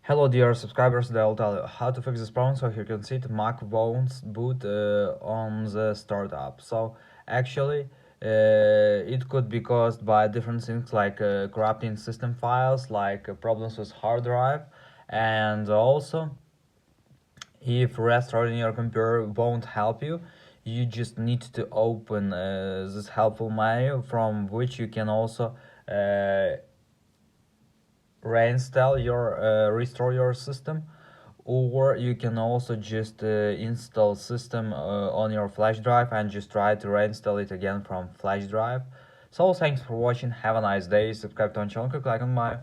Hello dear subscribers, today I'll tell you how to fix this problem. So here you can see the Mac won't boot on the startup. So actually it could be caused by different things like corrupting system files, like problems with hard drive, and also if restarting your computer won't help you, you just need to open this helpful menu from which you can also restore your system, or you can also just install system on your flash drive and just try to reinstall it again from flash drive. So thanks for watching, have a nice day, subscribe to my channel, click like on my